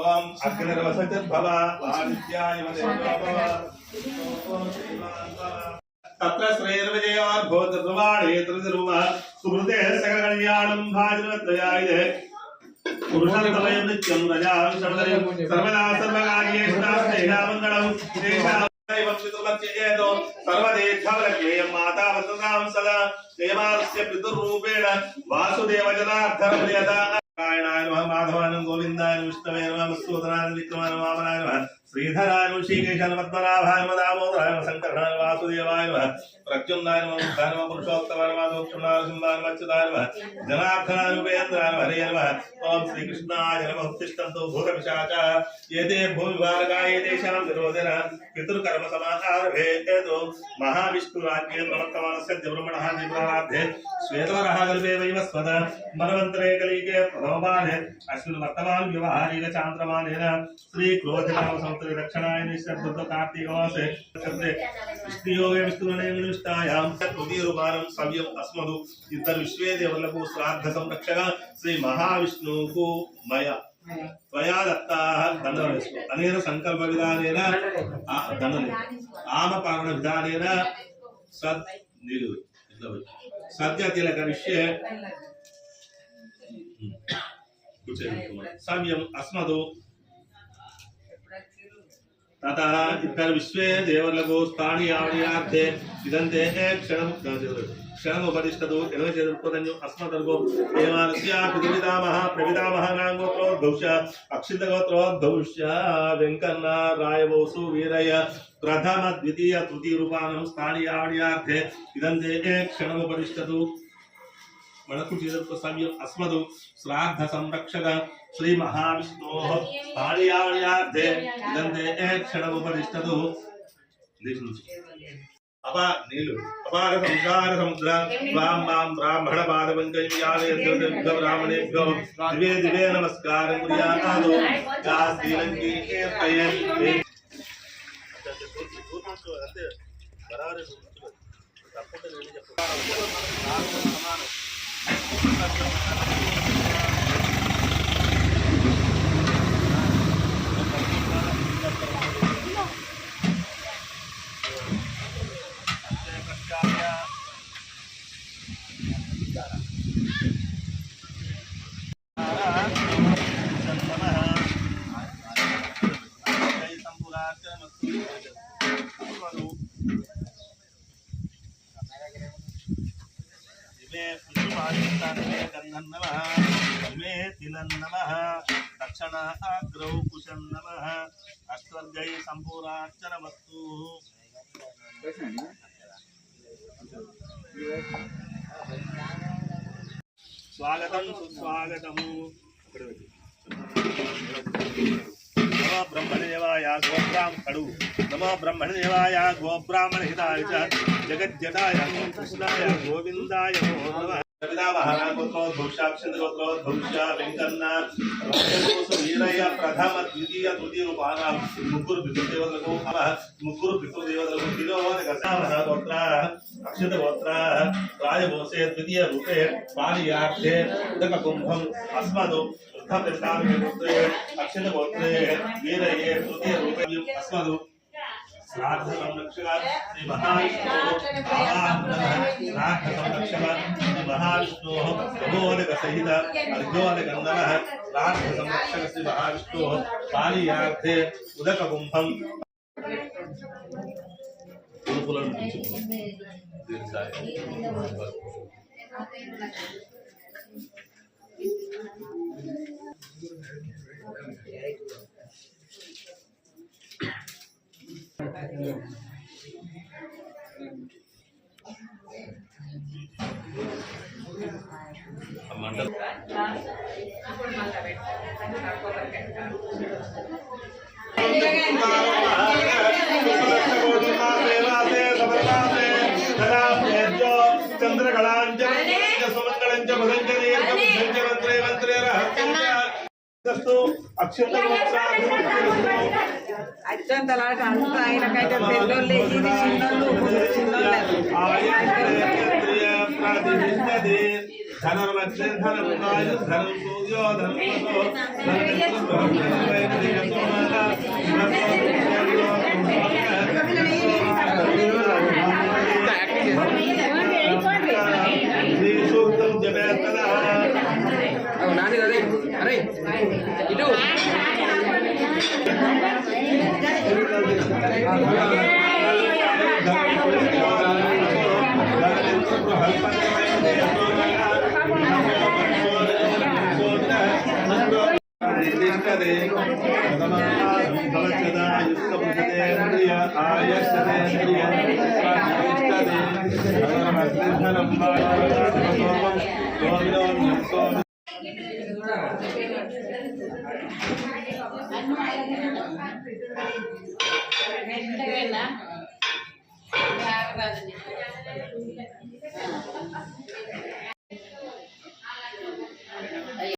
ओम अग्निर्वसतिर्भव आदित्याय मदेव तत्र श्रेयर्विजयोर्भूतिर्वाणे त्रिर्वा सुहृते सकलकल्याणं भाजनत्रयाय पुरुषार्थमयं नित्यं रजां शमदयं सर्वदा सर्वकार्येषु मङ्गलं तेषां पितृमर्चयेतो सर्वदेशवलक्ष्येयं माता वसतां सदा देवास्य पितृरूपेण वासुदेवजनार्दनप्रियता नारायणाय नमः माधवाय गोविन्दाय विष्णवे नमः मत्सूदनाय विक्रमाय वामनाय नमः श्रीधराय ऋषिकेशाय पद्मनाभाय दामोदराय शंकराय वासुदेवाय नमः प्रद्युम्नाय नमः मुखाय नमः पुरुषोत्तमाय नमः दक्षिणाय सिंहाय नमः अच्युताय नमः जनार्दनाय उपेन्द्राय नमः हरे नमः ओम श्री कृष्णाय नमः उत्तिष्ठन्तु भूतपिशाचाः एते भूविभागाय तेषां विरोधेन पितृकर्म समाचारभे हेतु महाविष्णुराज्ञे प्रवर्तमानस्य ब्रह्मणः निद्राराध्ये श्वेतवरः कल्पे वैवस्वत मनवन्तरे कलिके प्रथमपादे अस्मिन् वर्तमान व्यवहारिक चान्द्रमानेन श्री क्रोधनाम संवत्सरे दक्षिणाय निश्चद्ध कार्तिक मासे विष्णुयोगे विष्णुने निष्ठायां तृतीयरूपानं सव्यम् अस्मदु इतर विश्वे देवलकु श्राद्ध संरक्षक श्री महाविष्णुको मया त्वया दत्ताः दण्डवस्तु अनेन संकल्प विधानेन दण्डने आमपारण विधानेन सद् निलु सद्य तिलक विषये सव्यम् अस्मदु तथा इतर विश्वे देवलगो स्थानीयार्थे इदन्ते क्षणमुपदिष्टतो एनवचेदुत्पदन्यो अस्मदर्गो देवानस्य पितृपितामहः प्रपितामहः नामगोत्रोद्भवस्य अक्षितगोत्रोद्भवस्य वेङ्कन्ना रायवोसु वीरय प्रथम द्वितीय तृतीय रूपाणां स्थानीयार्थे इदन्ते क्षणमुपदिष्टतो मणकुटीरत्वसव्यम् अस्मदु श्राद्ध संरक्षक श्री महाविष्णोः स्थानीयार्थे इदन्ते क्षणमुपदिष्टतो अपार संसार समुद्र वाम वाम ब्राह्मण पादपङ्कजं ब्राह्मणेभ्यो दिवे दिवे नमस्कारं कुर्यात् श्रीलङ्की कीर्तये दक्षिण अग्रौ कुशं नमः अष्टवर्गै संपूर्णार्चनमस्तु स्वागतं सुस्वागतं नमो ब्रह्मदेवाय गोब्राह्मण कड़ु नमो ब्रह्मदेवाय गोब्राह्मण हिताय च जगज्जटाय कृष्णाय गोविन्दाय नमो नमः भविष्य वेंकन्ना वीरय प्रथम द्वितीय तृतीय रूपाणां मुग्गुरु पितृदेवतलकु मुग्गुरु पितृदेवतलकु गोत्र अक्षत गोत्र राजवंशे द्वितीय रूपे पाणियार्थे उदककुंभम् अस्मदु गोत्रे अक्षत गोत्रे वीरये तृतीय रूपे अस्मदु श्राद्ध संरक्षक श्री महाविष्णुः श्राद्ध संरक्षक श्री महाविष्णुः प्रबोधक सहित अर्घ्योदकन्दनः श्राद्ध संरक्षक श्री महाविष्णुः पाणियार्थे उदककुंभम् मंडल అచ్చంతలాట అంతా ఆయనకైతే పెళ్ళోళ్ళు ఇది చిన్నోళ్ళు చిన్నోళ్ళు ధనుర్వక్షే ధనం వాయు ధనం సూర్యో ధనం సూక్తం జపేత్తదా నాని అరే అరే ఇటు Gracias.